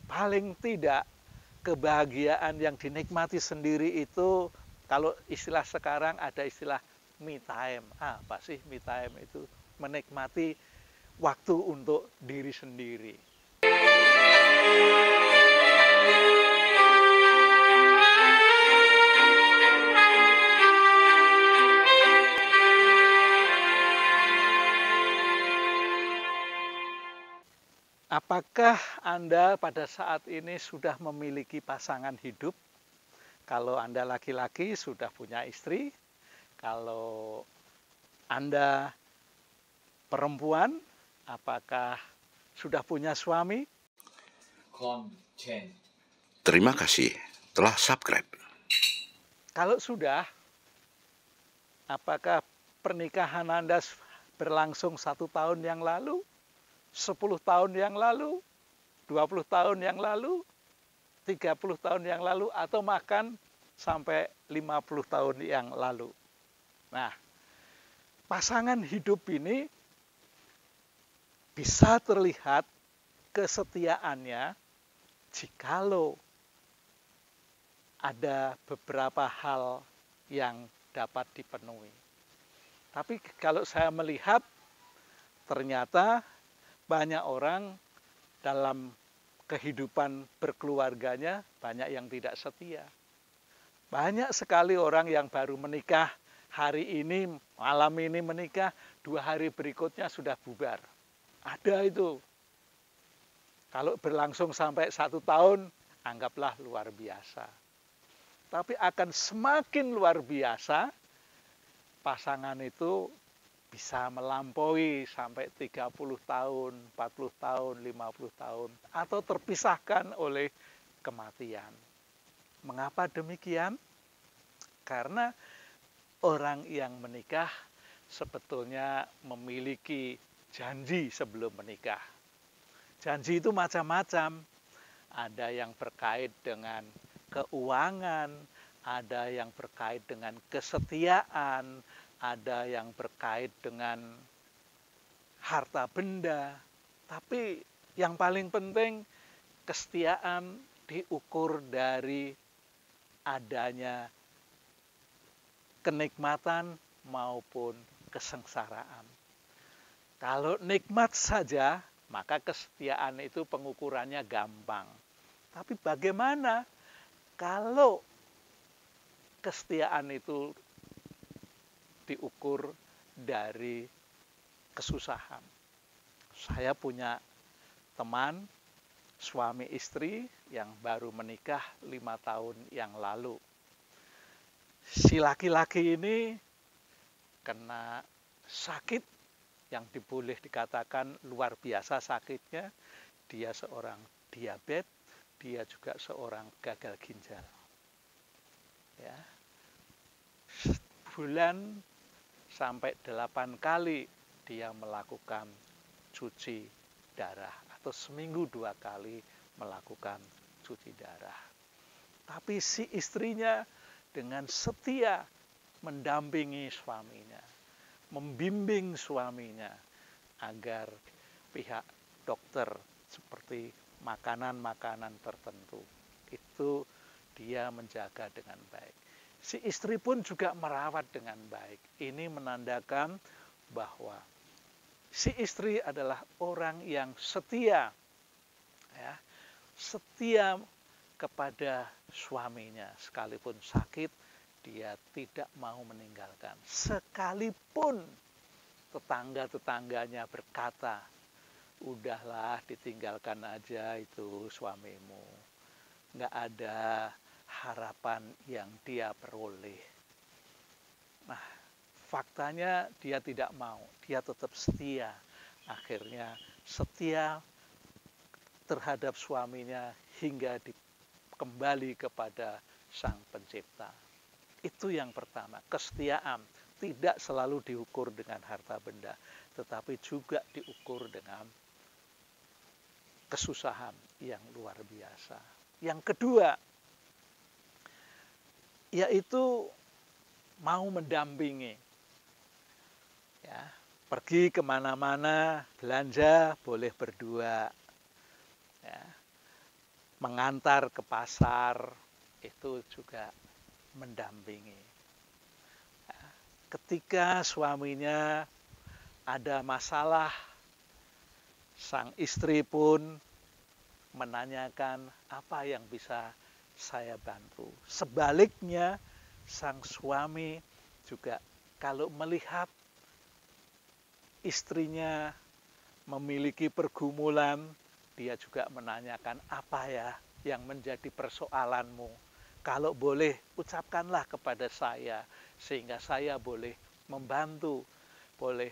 paling tidak kebahagiaan yang dinikmati sendiri itu, kalau istilah sekarang ada istilah me time. Apa sih me time itu? Menikmati waktu untuk diri sendiri. Apakah Anda pada saat ini sudah memiliki pasangan hidup? Kalau Anda laki-laki sudah punya istri, kalau Anda perempuan, apakah sudah punya suami? Terima kasih telah subscribe. Kalau sudah, apakah pernikahan Anda berlangsung 1 tahun yang lalu, 10 tahun yang lalu, 20 tahun yang lalu, 30 tahun yang lalu, atau bahkan sampai 50 tahun yang lalu? Nah, pasangan hidup ini bisa terlihat kesetiaannya jikalau ada beberapa hal yang dapat dipenuhi. Tapi kalau saya melihat, ternyata banyak orang dalam kehidupan berkeluarganya banyak yang tidak setia. Banyak sekali orang yang baru menikah hari ini, malam ini menikah, 2 hari berikutnya sudah bubar. Ada itu. Kalau berlangsung sampai 1 tahun, anggaplah luar biasa. Tapi akan semakin luar biasa, pasangan itu bisa melampaui sampai 30 tahun, 40 tahun, 50 tahun, atau terpisahkan oleh kematian. Mengapa demikian? Karena orang yang menikah sebetulnya memiliki janji sebelum menikah. Janji itu macam-macam. Ada yang berkait dengan keuangan, ada yang berkait dengan kesetiaan, ada yang berkait dengan harta benda. Tapi yang paling penting, kesetiaan diukur dari adanya kenikmatan maupun kesengsaraan. Kalau nikmat saja, maka kesetiaan itu pengukurannya gampang. Tapi bagaimana kalau kesetiaan itu diukur dari kesusahan? Saya punya teman, suami istri yang baru menikah 5 tahun yang lalu. Si laki-laki ini kena sakit yang boleh dikatakan luar biasa sakitnya. Dia seorang diabetes, dia juga seorang gagal ginjal. Ya. Bulan sampai 8 kali dia melakukan cuci darah, atau seminggu 2 kali melakukan cuci darah. Tapi si istrinya dengan setia mendampingi suaminya, membimbing suaminya agar pihak dokter seperti makanan-makanan tertentu itu dia menjaga dengan baik. Si istri pun juga merawat dengan baik. Ini menandakan bahwa si istri adalah orang yang setia, ya, setia kepada suaminya. Sekalipun sakit, dia tidak mau meninggalkan. Sekalipun tetangga-tetangganya berkata, udahlah ditinggalkan aja itu suamimu, nggak ada harapan yang dia peroleh. Nah, faktanya dia tidak mau, dia tetap setia. Akhirnya setia terhadap suaminya hingga kembali kepada Sang Pencipta. Itu yang pertama, kesetiaan tidak selalu diukur dengan harta benda, tetapi juga diukur dengan kesusahan yang luar biasa. Yang kedua, yaitu mau mendampingi. Ya, pergi kemana-mana, belanja boleh berdua. Ya. mengantar ke pasar, itu juga mendampingi. Ketika suaminya ada masalah, sang istri pun menanyakan apa yang bisa saya bantu. Sebaliknya, sang suami juga kalau melihat istrinya memiliki pergumulan, dia juga menanyakan apa ya yang menjadi persoalanmu. Kalau boleh, ucapkanlah kepada saya, sehingga saya boleh membantu, boleh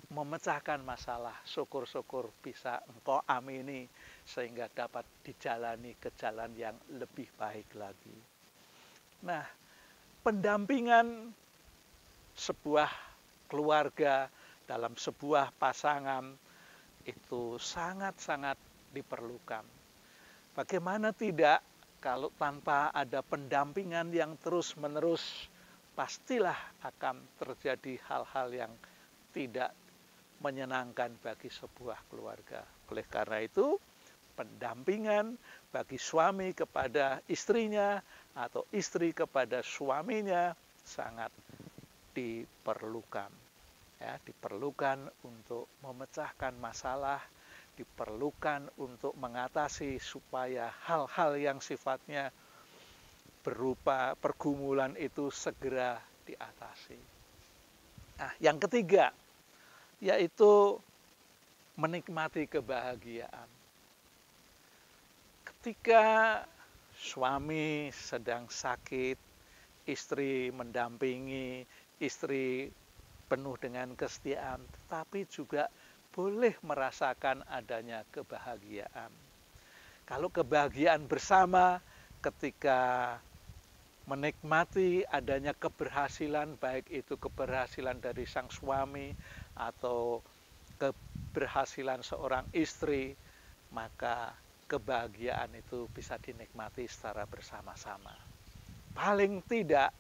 memecahkan masalah. Syukur-syukur bisa engkau amini, sehingga dapat dijalani ke jalan yang lebih baik lagi. Nah, pendampingan sebuah keluarga dalam sebuah pasangan itu sangat-sangat diperlukan. Bagaimana tidak kalau tanpa ada pendampingan yang terus-menerus, pastilah akan terjadi hal-hal yang tidak menyenangkan bagi sebuah keluarga. Oleh karena itu, pendampingan bagi suami kepada istrinya atau istri kepada suaminya sangat diperlukan. Ya, diperlukan untuk memecahkan masalah, diperlukan untuk mengatasi supaya hal-hal yang sifatnya berupa pergumulan itu segera diatasi. Nah, yang ketiga, yaitu menikmati kebahagiaan. Ketika suami sedang sakit, istri mendampingi, istri penuh dengan kesetiaan, tetapi juga boleh merasakan adanya kebahagiaan. Kalau kebahagiaan bersama ketika menikmati adanya keberhasilan, baik itu keberhasilan dari sang suami atau keberhasilan seorang istri, maka kebahagiaan itu bisa dinikmati secara bersama-sama. Paling tidak,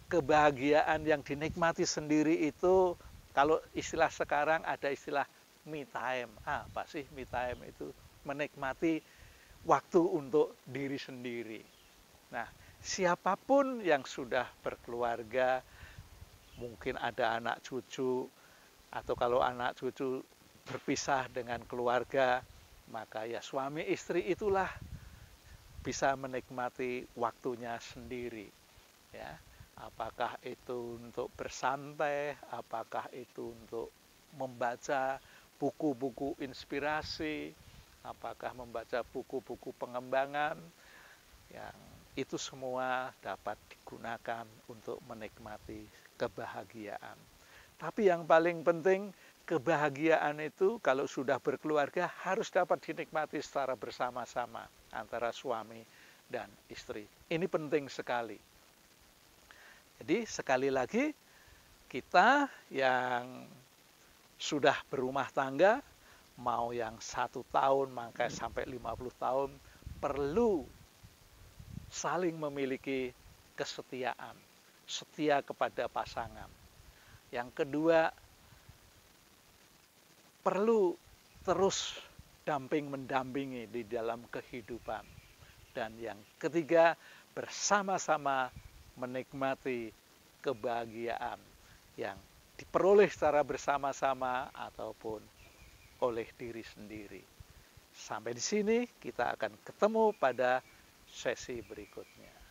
kebahagiaan yang dinikmati sendiri itu, kalau istilah sekarang ada istilah me time. Apa sih me time itu? Menikmati waktu untuk diri sendiri. Nah, siapapun yang sudah berkeluarga, mungkin ada anak cucu, atau kalau anak cucu berpisah dengan keluarga, maka ya suami istri itulah bisa menikmati waktunya sendiri. Ya, apakah itu untuk bersantai, apakah itu untuk membaca buku-buku inspirasi, apakah membaca buku-buku pengembangan, yang itu semua dapat digunakan untuk menikmati kebahagiaan. Tapi yang paling penting, kebahagiaan itu kalau sudah berkeluarga harus dapat dinikmati secara bersama-sama antara suami dan istri. Ini penting sekali. Jadi sekali lagi, kita yang sudah berumah tangga, mau yang 1 tahun maka sampai 50 tahun, perlu saling memiliki kesetiaan, setia kepada pasangan. Yang kedua, perlu terus mendampingi di dalam kehidupan. Dan yang ketiga, bersama-sama menikmati kebahagiaan yang diperoleh secara bersama-sama ataupun oleh diri sendiri. Sampai di sini kita akan ketemu pada sesi berikutnya.